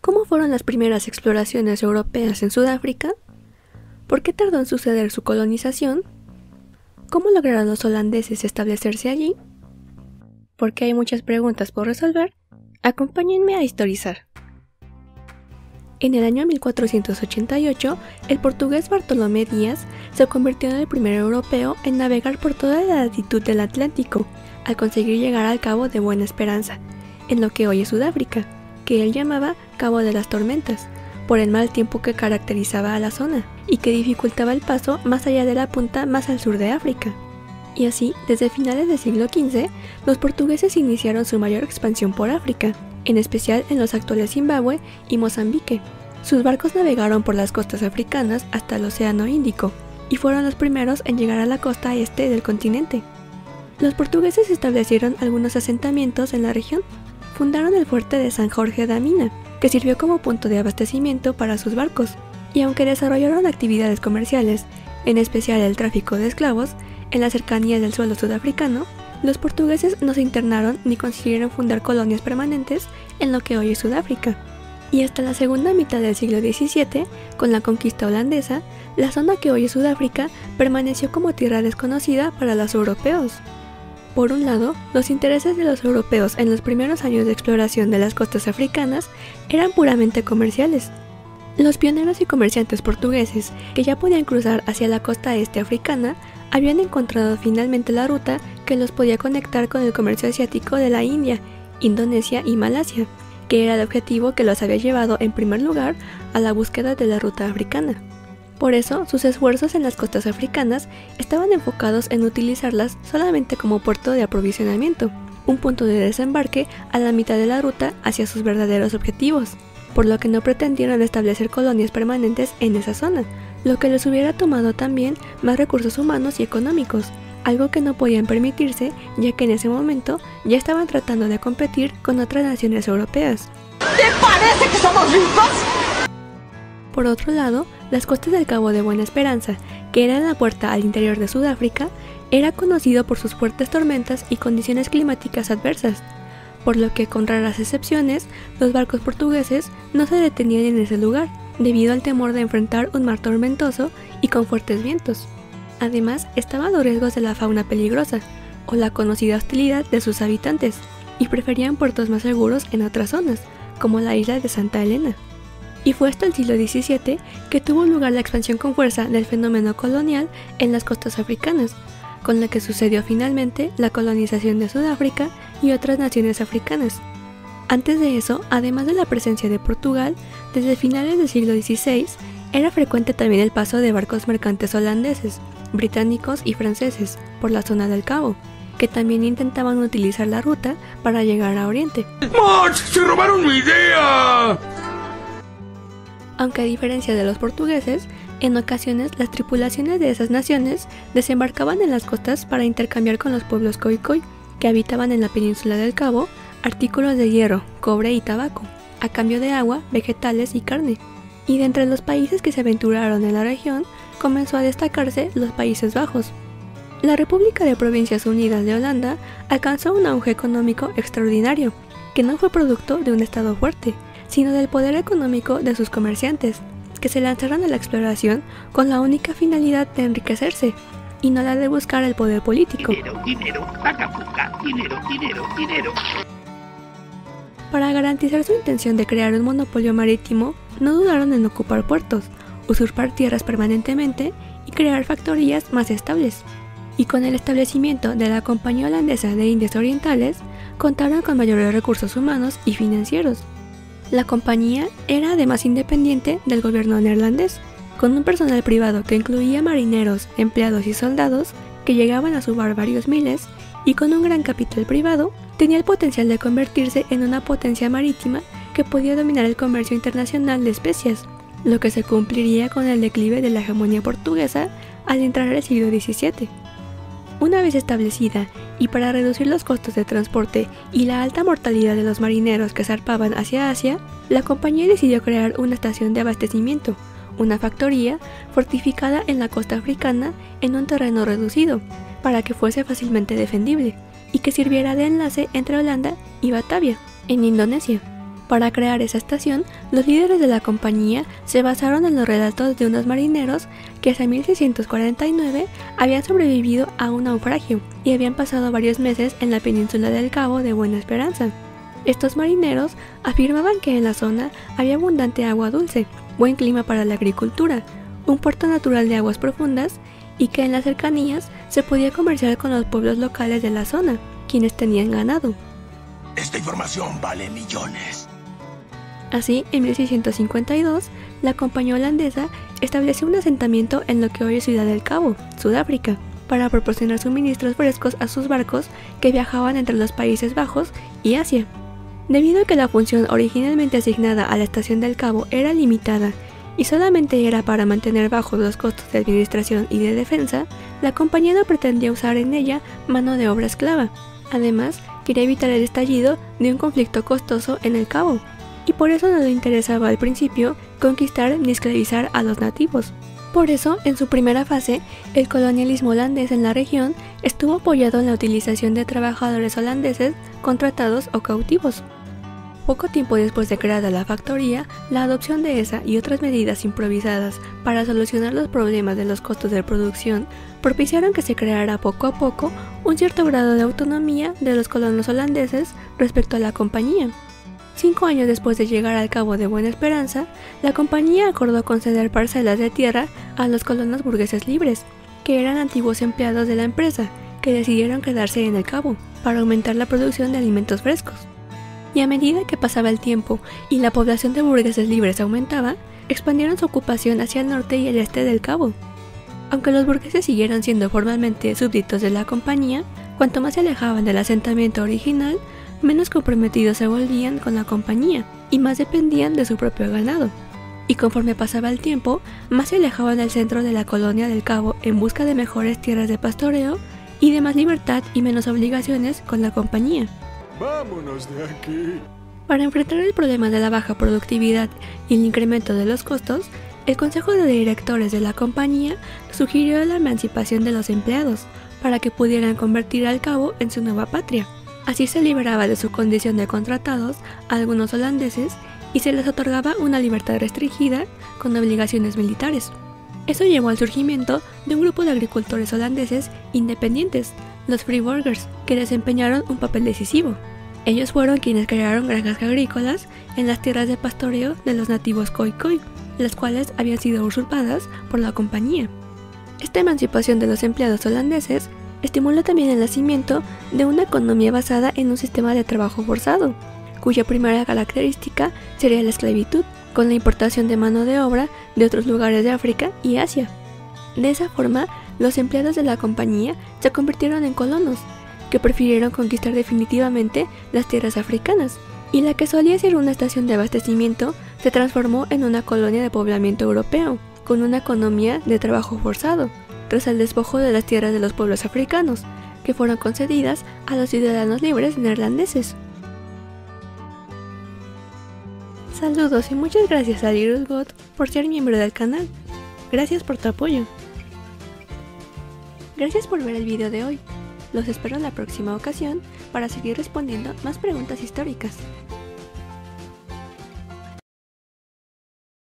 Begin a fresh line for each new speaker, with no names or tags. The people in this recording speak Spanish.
¿Cómo fueron las primeras exploraciones europeas en Sudáfrica? ¿Por qué tardó en suceder su colonización? ¿Cómo lograron los holandeses establecerse allí? Porque hay muchas preguntas por resolver, acompáñenme a historizar. En el año 1488, el portugués Bartolomé Díaz se convirtió en el primer europeo en navegar por toda la latitud del Atlántico, al conseguir llegar al Cabo de Buena Esperanza, en lo que hoy es Sudáfrica, que él llamaba Cabo de las Tormentas, por el mal tiempo que caracterizaba a la zona, y que dificultaba el paso más allá de la punta más al sur de África. Y así, desde finales del siglo XV, los portugueses iniciaron su mayor expansión por África, en especial en los actuales Zimbabue y Mozambique. Sus barcos navegaron por las costas africanas hasta el Océano Índico, y fueron los primeros en llegar a la costa este del continente. Los portugueses establecieron algunos asentamientos en la región. Fundaron el fuerte de San Jorge da Mina, que sirvió como punto de abastecimiento para sus barcos, y aunque desarrollaron actividades comerciales, en especial el tráfico de esclavos, en la cercanía del suelo sudafricano, los portugueses no se internaron ni consiguieron fundar colonias permanentes en lo que hoy es Sudáfrica. Y hasta la segunda mitad del siglo XVII, con la conquista holandesa, la zona que hoy es Sudáfrica permaneció como tierra desconocida para los europeos. Por un lado, los intereses de los europeos en los primeros años de exploración de las costas africanas eran puramente comerciales. Los pioneros y comerciantes portugueses, que ya podían cruzar hacia la costa este africana, habían encontrado finalmente la ruta que los podía conectar con el comercio asiático de la India, Indonesia y Malasia, que era el objetivo que los había llevado en primer lugar a la búsqueda de la ruta africana. Por eso, sus esfuerzos en las costas africanas estaban enfocados en utilizarlas solamente como puerto de aprovisionamiento, un punto de desembarque a la mitad de la ruta hacia sus verdaderos objetivos, por lo que no pretendieron establecer colonias permanentes en esa zona, lo que les hubiera tomado también más recursos humanos y económicos, algo que no podían permitirse ya que en ese momento ya estaban tratando de competir con otras naciones europeas.
¿Te parece que somos ricos?
Por otro lado, las costas del Cabo de Buena Esperanza, que eran la puerta al interior de Sudáfrica, era conocido por sus fuertes tormentas y condiciones climáticas adversas, por lo que con raras excepciones, los barcos portugueses no se detenían en ese lugar, debido al temor de enfrentar un mar tormentoso y con fuertes vientos. Además, estaban los riesgos de la fauna peligrosa, o la conocida hostilidad de sus habitantes, y preferían puertos más seguros en otras zonas, como la isla de Santa Helena. Y fue hasta el siglo XVII que tuvo lugar la expansión con fuerza del fenómeno colonial en las costas africanas, con la que sucedió finalmente la colonización de Sudáfrica y otras naciones africanas. Antes de eso, además de la presencia de Portugal, desde finales del siglo XVI, era frecuente también el paso de barcos mercantes holandeses, británicos y franceses por la zona del Cabo, que también intentaban utilizar la ruta para llegar a Oriente.
¡March! ¡Se robaron mi idea!
Aunque a diferencia de los portugueses, en ocasiones las tripulaciones de esas naciones desembarcaban en las costas para intercambiar con los pueblos khoikhoi, que habitaban en la península del Cabo, artículos de hierro, cobre y tabaco, a cambio de agua, vegetales y carne. Y de entre los países que se aventuraron en la región, comenzó a destacarse los Países Bajos. La República de Provincias Unidas de Holanda alcanzó un auge económico extraordinario, que no fue producto de un estado fuerte, sino del poder económico de sus comerciantes, que se lanzaron a la exploración con la única finalidad de enriquecerse, y no la de buscar el poder político.
Dinero, dinero, paca, dinero, dinero, dinero.
Para garantizar su intención de crear un monopolio marítimo, no dudaron en ocupar puertos, usurpar tierras permanentemente y crear factorías más estables. Y con el establecimiento de la Compañía Holandesa de Indias Orientales, contaron con mayores recursos humanos y financieros. La compañía era además independiente del gobierno neerlandés, con un personal privado que incluía marineros, empleados y soldados que llegaban a sumar varios miles, y con un gran capital privado, tenía el potencial de convertirse en una potencia marítima que podía dominar el comercio internacional de especias, lo que se cumpliría con el declive de la hegemonía portuguesa al entrar el siglo XVII. Una vez establecida, y para reducir los costos de transporte y la alta mortalidad de los marineros que zarpaban hacia Asia, la compañía decidió crear una estación de abastecimiento, una factoría fortificada en la costa africana en un terreno reducido, para que fuese fácilmente defendible, y que sirviera de enlace entre Holanda y Batavia, en Indonesia. Para crear esa estación, los líderes de la compañía se basaron en los relatos de unos marineros que hacia 1649 habían sobrevivido a un naufragio y habían pasado varios meses en la península del Cabo de Buena Esperanza. Estos marineros afirmaban que en la zona había abundante agua dulce, buen clima para la agricultura, un puerto natural de aguas profundas y que en las cercanías se podía comerciar con los pueblos locales de la zona, quienes tenían ganado.
Esta información vale millones.
Así, en 1652, la compañía holandesa estableció un asentamiento en lo que hoy es Ciudad del Cabo, Sudáfrica, para proporcionar suministros frescos a sus barcos que viajaban entre los Países Bajos y Asia. Debido a que la función originalmente asignada a la Estación del Cabo era limitada y solamente era para mantener bajos los costos de administración y de defensa, la compañía no pretendía usar en ella mano de obra esclava. Además, quería evitar el estallido de un conflicto costoso en el Cabo, y por eso no le interesaba al principio conquistar ni esclavizar a los nativos. Por eso, en su primera fase, el colonialismo holandés en la región estuvo apoyado en la utilización de trabajadores holandeses contratados o cautivos. Poco tiempo después de creada la factoría, la adopción de esa y otras medidas improvisadas para solucionar los problemas de los costos de producción propiciaron que se creara poco a poco un cierto grado de autonomía de los colonos holandeses respecto a la compañía. 5 años después de llegar al Cabo de Buena Esperanza, la compañía acordó conceder parcelas de tierra a los colonos burgueses libres, que eran antiguos empleados de la empresa, que decidieron quedarse en el Cabo para aumentar la producción de alimentos frescos. Y a medida que pasaba el tiempo y la población de burgueses libres aumentaba, expandieron su ocupación hacia el norte y el este del Cabo. Aunque los burgueses siguieron siendo formalmente súbditos de la compañía, cuanto más se alejaban del asentamiento original, menos comprometidos se volvían con la compañía y más dependían de su propio ganado. Y conforme pasaba el tiempo, más se alejaban del centro de la colonia del Cabo en busca de mejores tierras de pastoreo y de más libertad y menos obligaciones con la compañía.
¡Vámonos de aquí!
Para enfrentar el problema de la baja productividad y el incremento de los costos, el Consejo de Directores de la compañía sugirió la emancipación de los empleados para que pudieran convertir al Cabo en su nueva patria. Así se liberaba de su condición de contratados a algunos holandeses y se les otorgaba una libertad restringida con obligaciones militares. Eso llevó al surgimiento de un grupo de agricultores holandeses independientes, los Freeburgers, que desempeñaron un papel decisivo. Ellos fueron quienes crearon granjas agrícolas en las tierras de pastoreo de los nativos Khoikhoi, las cuales habían sido usurpadas por la compañía. Esta emancipación de los empleados holandeses estimuló también el nacimiento de una economía basada en un sistema de trabajo forzado, cuya primera característica sería la esclavitud, con la importación de mano de obra de otros lugares de África y Asia. De esa forma, los empleados de la compañía se convirtieron en colonos, que prefirieron conquistar definitivamente las tierras africanas, y la que solía ser una estación de abastecimiento se transformó en una colonia de poblamiento europeo, con una economía de trabajo forzado, tras el despojo de las tierras de los pueblos africanos, que fueron concedidas a los ciudadanos libres neerlandeses. Saludos y muchas gracias a Little God por ser miembro del canal. Gracias por tu apoyo. Gracias por ver el video de hoy. Los espero en la próxima ocasión para seguir respondiendo más preguntas históricas.